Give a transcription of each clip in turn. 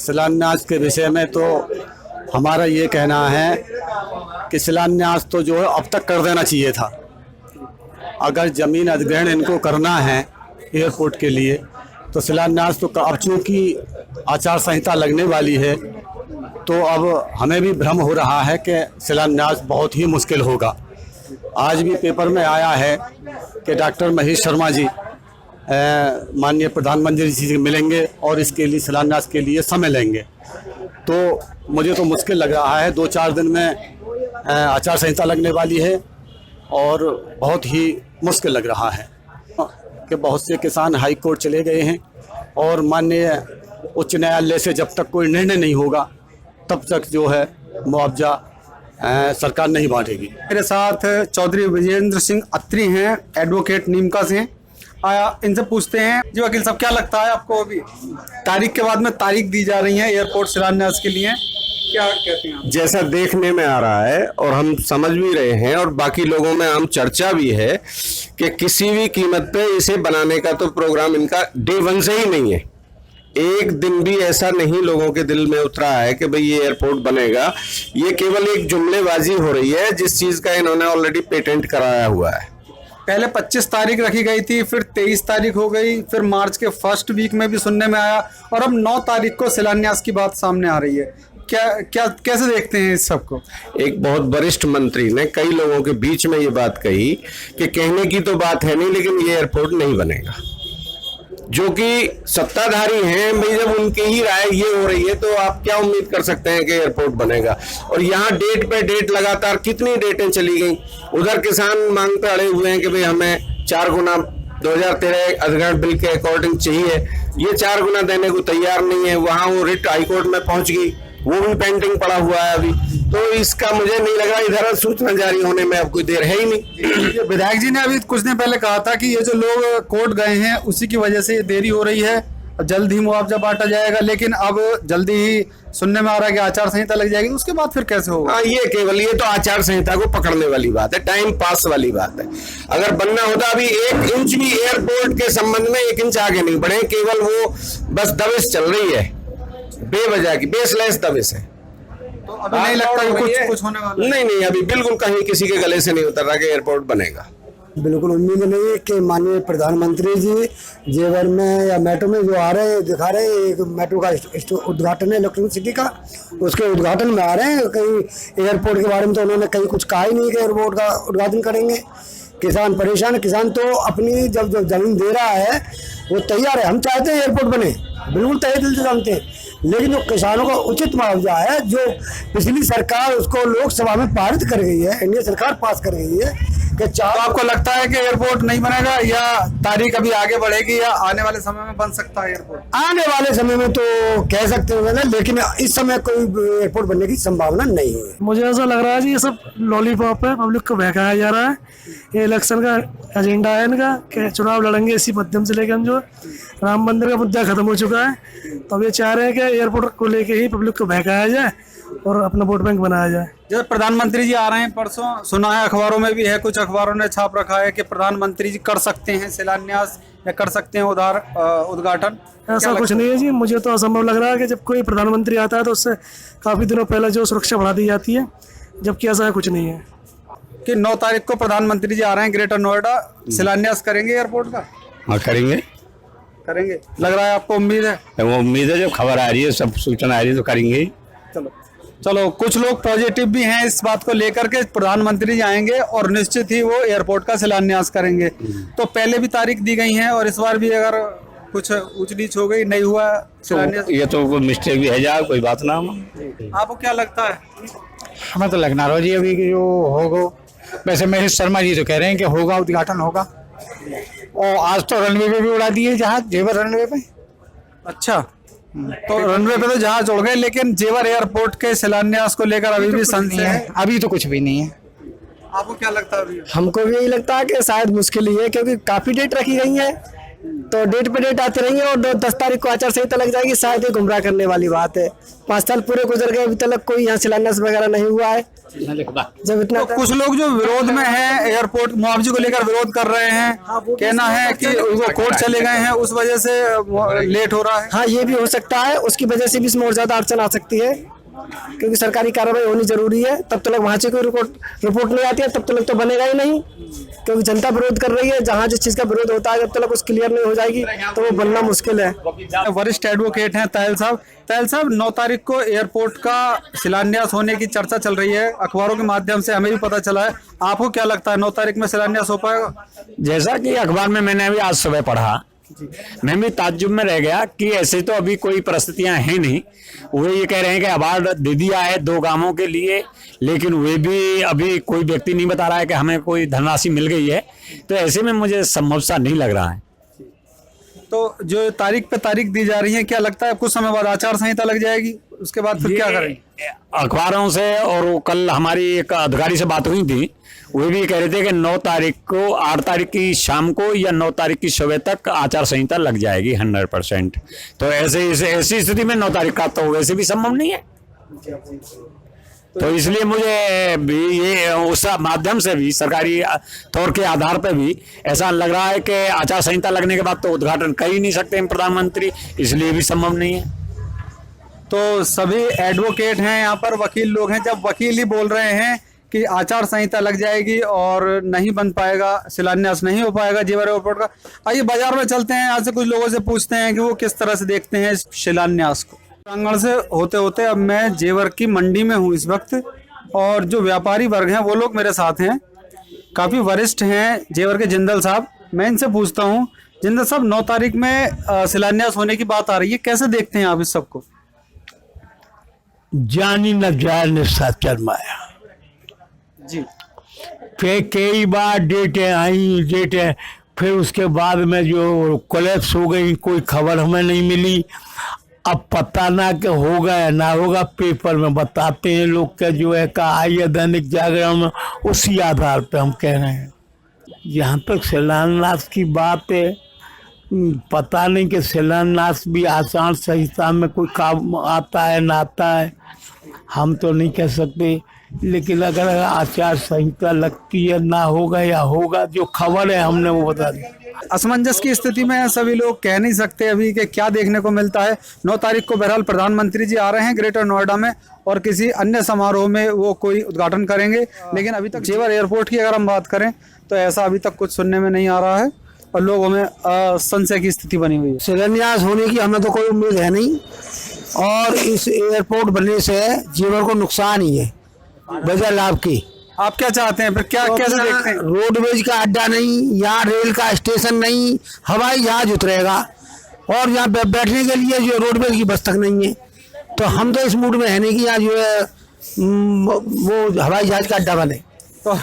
शिलान्यास के विषय में तो हमारा ये कहना है कि शिलान्यास तो जो है अब तक कर देना चाहिए था। अगर ज़मीन अधिग्रहण इनको करना है एयरपोर्ट के लिए तो शिलान्यास तो अब चूँकि आचार संहिता लगने वाली है तो अब हमें भी भ्रम हो रहा है कि शिलान्यास बहुत ही मुश्किल होगा। आज भी पेपर में आया है कि डॉक्टर महेश शर्मा जी माननीय प्रधानमंत्री जी से मिलेंगे और इसके लिए शिलान्यास के लिए समय लेंगे। तो मुझे तो मुश्किल लग रहा है, 2-4 दिन में आचार संहिता लगने वाली है और बहुत ही मुश्किल लग रहा है कि बहुत से किसान हाई कोर्ट चले गए हैं और माननीय उच्च न्यायालय से जब तक कोई निर्णय नहीं होगा तब तक जो है मुआवजा सरकार नहीं बांटेगी। मेरे साथ चौधरी विजेंद्र सिंह अत्री हैं, एडवोकेट नीमका से। आया इनसे पूछते हैं, जी वकील साहब, क्या लगता है आपको अभी तारीख के बाद में तारीख दी जा रही है एयरपोर्ट शिलान्यास के लिए, क्या कहते हैं आप? जैसा देखने में आ रहा है और हम समझ भी रहे हैं और बाकी लोगों में आम चर्चा भी है कि किसी भी कीमत पे इसे बनाने का तो प्रोग्राम इनका डे 1 से ही नहीं है। एक दिन भी ऐसा नहीं लोगों के दिल में उतरा है कि भाई ये एयरपोर्ट बनेगा। ये केवल एक जुमलेबाजी हो रही है जिस चीज का इन्होंने ऑलरेडी पेटेंट कराया हुआ है। पहले 25 तारीख रखी गई थी, फिर 23 तारीख हो गई, फिर मार्च के फर्स्ट वीक में भी सुनने में आया और अब 9 तारीख को शिलान्यास की बात सामने आ रही है। कैसे देखते हैं इस सबको? एक बहुत वरिष्ठ मंत्री ने कई लोगों के बीच में ये बात कही कि कहने की तो बात है नहीं, लेकिन ये एयरपोर्ट नहीं बनेगा। जो कि सत्ताधारी हैं भाई, जब उनकी ही राय ये हो रही है तो आप क्या उम्मीद कर सकते हैं कि एयरपोर्ट बनेगा। और यहाँ डेट पे डेट लगातार कितनी डेटें चली गई। उधर किसान मांग पे अड़े हुए हैं कि भाई हमें 4 गुना 2013 अधिग्रहण बिल के अकॉर्डिंग चाहिए, ये 4 गुना देने को तैयार नहीं है। वहाँ वो रिट हाईकोर्ट में पहुंच गई, वो भी पेंडिंग पड़ा हुआ है अभी। तो इसका मुझे नहीं लग रहा, इधर सूचना जारी होने में अब कोई देर है ही नहीं। विधायक जी ने अभी कुछ दिन पहले कहा था कि ये जो लोग कोर्ट गए हैं उसी की वजह से ये देरी हो रही है, जल्द ही मुआवजा बांटा जाएगा। लेकिन अब जल्दी ही सुनने में आ रहा है कि आचार संहिता लग जाएगी, उसके बाद फिर कैसे होगा? हाँ, ये तो आचार संहिता को पकड़ने वाली बात है, टाइम पास वाली बात है। अगर बनना होता अभी 1 इंच भी एयरपोर्ट के संबंध में 1 इंच आगे नहीं बढ़े, केवल वो बस दबिश चल रही है, बेवजह की बेसलेस दबिश है। तो अभी नहीं लगता कि कुछ होने वाला है? नहीं, अभी बिल्कुल कहीं किसी के गले से नहीं उतर रहा कि एयरपोर्ट बनेगा। बिल्कुल उम्मीद नहीं है कि माननीय प्रधानमंत्री जी जेवर में या मेट्रो में जो आ रहे हैं, दिखा रहे हैं एक मेट्रो का उद्घाटन है इलेक्ट्रॉनिक सिटी का, उसके उद्घाटन में आ रहे हैं। कहीं एयरपोर्ट के बारे में तो उन्होंने कहीं कुछ कहा ही नहीं कि एयरपोर्ट का उद्घाटन करेंगे। किसान परेशान है, किसान तो अपनी जब जमीन दे रहा है वो तैयार है। हम चाहते हैं एयरपोर्ट बने, बिल्कुल तहे दिल से जानते हैं, लेकिन जो किसानों का उचित मुआवजा है जो पिछली सरकार उसको लोकसभा में पारित कर गई है, एनडीए सरकार पास कर गई है कि तो आपको लगता है कि एयरपोर्ट नहीं बनेगा या तारीख अभी आगे बढ़ेगी या आने वाले समय में बन सकता है एयरपोर्ट? आने वाले समय में तो कह सकते हो ना, लेकिन इस समय कोई एयरपोर्ट बनने की संभावना नहीं है। मुझे ऐसा लग रहा है जी ये सब लॉलीपॉप है, पब्लिक को बहकाया जा रहा है। ये इलेक्शन का एजेंडा है इनका कि चुनाव लड़ेंगे, इसी माध्यम से लेकर हम जो राम मंदिर का मुद्दा खत्म हो चुका है, तो अब ये चाह रहे हैं कि एयरपोर्ट को लेके ही पब्लिक को बहकाया जाए और अपना वोट बैंक बनाया जाए। जब प्रधानमंत्री जी आ रहे हैं परसों, सुना है अखबारों में भी है, कुछ अखबारों ने छाप रखा है कि प्रधानमंत्री जी कर सकते हैं शिलान्यास या कर सकते हैं उद्घाटन। ऐसा कुछ नहीं है जी, मुझे तो असंभव लग रहा है कि जब कोई प्रधानमंत्री आता है तो उससे काफी दिनों पहले जो सुरक्षा बढ़ा दी जाती है, जबकि ऐसा कुछ नहीं है। कि 9 तारीख को प्रधानमंत्री जी आ रहे हैं ग्रेटर नोएडा, शिलान्यास करेंगे एयरपोर्ट का? हाँ, करेंगे। लग रहा है आपको उम्मीद है? वो उम्मीद है, जब खबर आ रही है, सब सूचना आ रही है तो करेंगे। चलो कुछ लोग पॉजिटिव भी हैं इस बात को लेकर के प्रधानमंत्री जी आएंगे और निश्चित ही वो एयरपोर्ट का शिलान्यास करेंगे। तो पहले भी तारीख दी गई है और इस बार भी अगर कुछ ऊंच नीच हो गई, नहीं हुआ शिलान्यास, ये तो कोई मिस्टेक भी है जा, कोई बात ना। आपको क्या लगता है? हमें तो लगना रहा जी अभी जो होगा, वैसे महेश शर्मा जी तो कह रहे हैं कि होगा, उद्घाटन होगा। और आज तो रनवे पे भी उड़ा दिए जहाज, जेवर रनवे पे। अच्छा, तो रनवे पे तो जहाज उड़ गए, लेकिन जेवर एयरपोर्ट के शिलान्यास को लेकर अभी भी संशय है। अभी तो कुछ भी नहीं है। आपको क्या लगता है? हमको भी यही लगता है कि शायद मुश्किल ही है, क्योंकि काफी डेट रखी गई है तो डेट पे डेट आती रही है और 10 तारीख को आचार संहिता लग जाएगी। शायद ये गुमराह करने वाली बात है। 5 साल पूरे गुजर गए, अभी तक कोई यहाँ शिलान्यास वगैरह नहीं हुआ है। जब इतना तो कुछ लोग जो विरोध में हैं, एयरपोर्ट मुआवजे को लेकर विरोध कर रहे हैं, कहना है कि वो कोर्ट चले गए हैं, उस वजह से लेट हो रहा है। हाँ, ये भी हो सकता है, उसकी वजह से भी इसमें और ज्यादा अड़चन आ सकती है, क्योंकि सरकारी कार्रवाई होनी जरूरी है। तब तक वहां से कोई रिपोर्ट नहीं आती है, तब तक तो बनेगा ही नहीं, क्योंकि जनता विरोध कर रही है। जहां जिस चीज का विरोध होता है, जब तक कुछ क्लियर नहीं हो जाएगी तो वो बनना मुश्किल है। वरिष्ठ एडवोकेट हैं तायल साहब। तायल साहब, 9 तारीख को एयरपोर्ट का शिलान्यास होने की चर्चा चल रही है, अखबारों के माध्यम से हमें भी पता चला है। आपको क्या लगता है, 9 तारीख में शिलान्यास हो पाएगा? जैसा कि अखबार में मैंने अभी आज सुबह पढ़ा, मैं भी ताज्जुब में रह गया कि ऐसे तो अभी कोई परिस्थितियां हैं नहीं। वे ये कह रहे हैं कि अवार्ड दे दिया है 2 गांवों के लिए, लेकिन वे भी अभी कोई व्यक्ति नहीं बता रहा है कि हमें कोई धनराशि मिल गई है। तो ऐसे में मुझे संभव सा नहीं लग रहा है। तो जो तारीख पे तारीख दी जा रही है, क्या लगता है कुछ समय बाद आचार संहिता लग जाएगी, उसके बाद फिर क्या करेंगे? अखबारों से और वो कल हमारी एक अधिकारी से बात हुई थी, वे भी कह रहे थे कि 9 तारीख को, 8 तारीख की शाम को या 9 तारीख की सुबह तक आचार संहिता लग जाएगी 100%। तो ऐसी स्थिति में 9 तारीख का तो वैसे भी संभव नहीं है। तो इसलिए मुझे भी ये उस माध्यम से भी, सरकारी तौर के आधार पर भी ऐसा लग रहा है कि आचार संहिता लगने के बाद तो उद्घाटन कर ही नहीं सकते प्रधानमंत्री, इसलिए भी संभव नहीं है। तो सभी एडवोकेट हैं यहाँ पर, वकील लोग हैं। जब वकील ही बोल रहे हैं कि आचार संहिता लग जाएगी और नहीं बन पाएगा, शिलान्यास नहीं हो पाएगा जेवर एयरपोर्ट का। आइए बाजार में चलते हैं, यहाँ से कुछ लोगों से पूछते हैं कि वो किस तरह से देखते हैं इस शिलान्यास को। प्रांगण से होते होते अब मैं जेवर की मंडी में हूँ इस वक्त, और जो व्यापारी वर्ग हैं वो लोग मेरे साथ हैं, काफ़ी वरिष्ठ हैं जेवर के जिंदल साहब। मैं इनसे पूछता हूँ, जिंदल साहब, 9 तारीख में शिलान्यास होने की बात आ रही है, कैसे देखते हैं आप इस सबको? जानी न जाए निशाचर माया जी। फिर कई बार डेटें फिर उसके बाद में जो कोलैप्स हो गई, कोई खबर हमें नहीं मिली। अब पता ना कि होगा या ना होगा, पेपर में बताते हैं लोग का जो है का आई है दैनिक जागरण में, उसी आधार पे हम कह रहे हैं। यहाँ तक शिलान्यास की बात है, पता नहीं कि शिलान्यास भी आचार संहिता में कोई काम आता है ना आता है, हम तो नहीं कह सकते। लेकिन अगर आचार संहिता लगती है, ना होगा या होगा, जो खबर है हमने वो बता दी। असमंजस की स्थिति में सभी लोग कह नहीं सकते अभी कि क्या देखने को मिलता है। 9 तारीख को बहरहाल प्रधानमंत्री जी आ रहे हैं ग्रेटर नोएडा में, और किसी अन्य समारोह में वो कोई उद्घाटन करेंगे। लेकिन अभी तक जेवर एयरपोर्ट की अगर हम बात करें तो ऐसा अभी तक कुछ सुनने में नहीं आ रहा है, और लोगों में संशय की स्थिति बनी हुई है। शिलान्यास होने की हमें तो कोई उम्मीद है नहीं, और इस एयरपोर्ट बनने से जेवर को नुकसान ही है बजाय लाभ की। आप क्या चाहते हैं फिर, क्या कैसे देखते हैं? रोडवेज का अड्डा नहीं, यहाँ रेल का स्टेशन नहीं, हवाई जहाज उतरेगा, और यहाँ बैठने के लिए जो रोडवेज की बस तक नहीं है। तो हम तो इस मूड में है नहीं कि यहाँ जो है वो हवाई जहाज का अड्डा बने। तो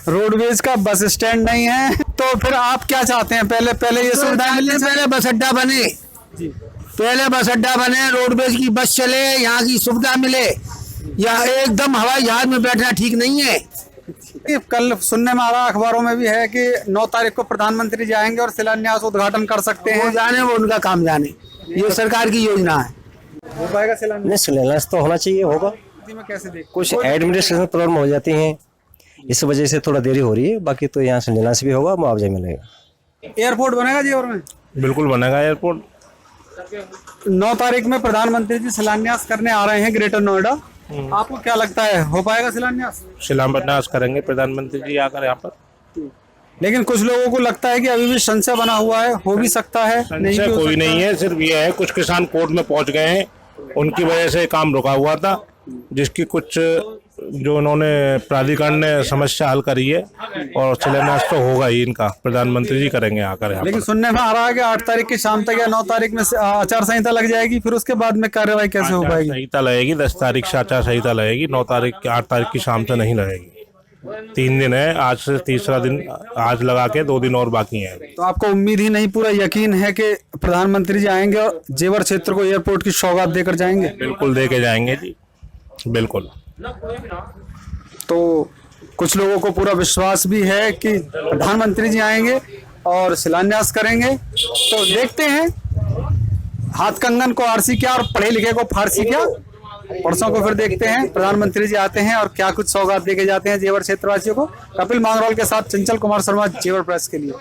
रोडवेज का बस स्टैंड नहीं है, तो फिर आप क्या चाहते हैं? पहले ये सुविधा मिलनी चाहिए। पहले बस अड्डा बने, पहले बस अड्डा बने, रोडवेज की बस चले, यहाँ की सुविधा मिले। या एकदम हवाई जहाज में बैठना ठीक नहीं है। कल सुनने में आ रहा, अखबारों में भी है कि 9 तारीख को प्रधानमंत्री जाएंगे और शिलान्यास उद्घाटन कर सकते हैं। वो जाने, वो उनका काम जाने, ये सरकार की योजना है। हो पाएगा शिलान्यास? नहीं, शिलान्यास तो होना चाहिए, होगा। कैसे देख, कुछ एडमिनिस्ट्रेशन प्रॉब्लम हो जाती हैं, इस वजह से थोड़ा देरी हो रही है। बाकी तो यहाँ शिलान्यास भी होगा, मुआवजा मिलेगा। एयरपोर्ट बनेगा जेवर में? बिल्कुल बनेगा एयरपोर्ट। 9 तारीख में प्रधानमंत्री जी शिलान्यास करने आ रहे हैं ग्रेटर नोएडा, आपको क्या लगता है हो पाएगा शिलान्यास? शिलान्यास करेंगे प्रधानमंत्री जी आकर यहाँ पर। लेकिन कुछ लोगों को लगता है कि अभी भी संशय बना हुआ है, हो भी सकता है, नहीं भी हो कोई सकता नहीं है, सिर्फ ये है कुछ किसान कोर्ट में पहुंच गए हैं, उनकी वजह से काम रुका हुआ था, जिसकी कुछ जो उन्होंने प्राधिकरण ने समस्या हल करी है, और शिलान्यास तो होगा ही इनका, प्रधानमंत्री जी करेंगे आकर यहाँ। लेकिन सुनने में आ रहा है कि 8 तारीख की शाम तक या 9 तारीख में आचार संहिता लग जाएगी, फिर उसके बाद में कार्यवाही कैसे हो पाएगी? संहिता लगेगी 10 तारीख से आचार संहिता लगेगी, 9 तारीख 8 तारीख की शाम से नहीं लगेगी। 3 दिन है, आज से तीसरा दिन, आज लगा के 2 दिन और बाकी हैं। तो आपको उम्मीद ही नहीं, पूरा यकीन है कि प्रधानमंत्री जी आएंगे और जेवर क्षेत्र को एयरपोर्ट की सौगात देकर जाएंगे? बिल्कुल दे के जाएंगे जी, बिल्कुल। तो कुछ लोगों को पूरा विश्वास भी है कि प्रधानमंत्री जी आएंगे और शिलान्यास करेंगे। तो देखते हैं हाथ कंगन को आरसी क्या और पढ़े लिखे को फारसी क्या। परसों को फिर देखते हैं प्रधानमंत्री जी आते हैं और क्या कुछ सौगात देके जाते हैं जेवर क्षेत्रवासियों को। कपिल मांगरोल के साथ चंचल कुमार शर्मा, जेवर प्रेस के लिए।